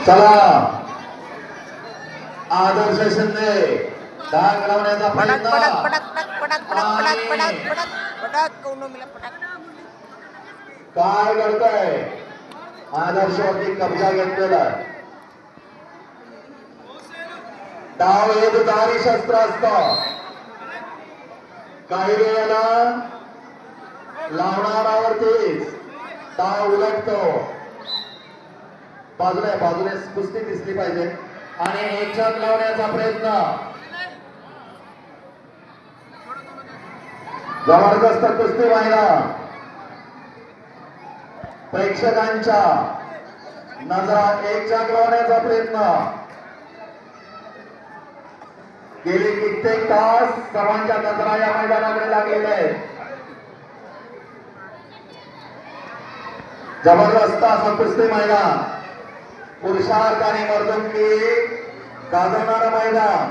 चला आदर्श शिंदे डाग लावण्याचा प्रयत्न काय करतोय आदर्शवरती कब्जा घेतलेला डाव हे दुधारी शस्त्र असत काही वेळेला लावणारावरतीच डाव उलटतो बाजूने कुस्ती दिसली पाहिजे आणि एक छत लावण्याचा प्रयत्न जबरदस्त कुस्ती व्हायला प्रेक्षकांच्या नजरा एक छत लावण्याचा प्रयत्न गेली कित्येक तास सर्वांच्या नजरा या मैदानाकडे लागलेल्या आहेत जबरदस्त असं कुस्ती मैदान पुरुषार्थ आणि मर्दुंकी गाजवणारं मैदान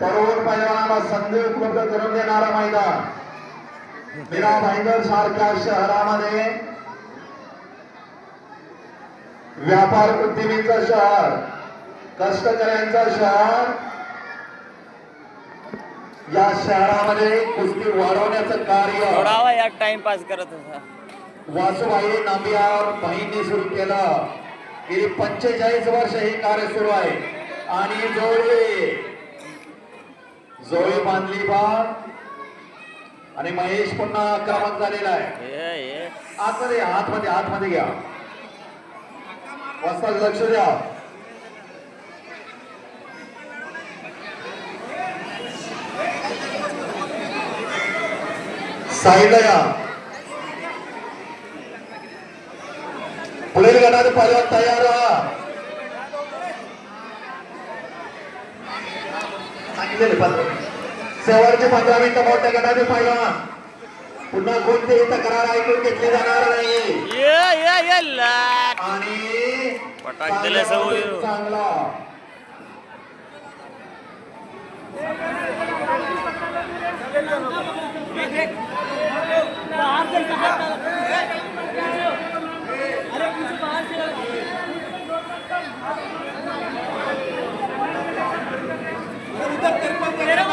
तरुण पैलवानांना संधी उपलब्ध करून देणारं मैदान मीरा भाईंदर सारख्या शहरामध्ये व्यापार उद्यमीचं शहर कष्टकऱ्यांचं शहर या शहरामध्ये कुस्ती वाढवण्याचं कार्य या टाइमपास करत होता वासुबाई नांबियार भाईंनी सुरू केलं गेली 45 वर्ष हे कार्य सुरू आहे आणि जोळी बांधली बा आणि महेश पुन्हा आक्रमक झालेला आहे आतमध्ये घ्या वाजता लक्ष द्या साईडला या पुढील गटात पहिला तयार राहा शेवटचे 15 मिनिटं मोठ्या गटाचे पहिला पुन्हा कोणतेही तक्रार ऐकून घेतली जाणार नाही आणि चांगला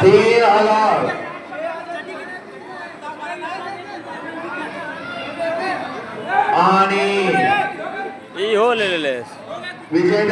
तीन हजार आणि हो ले विजय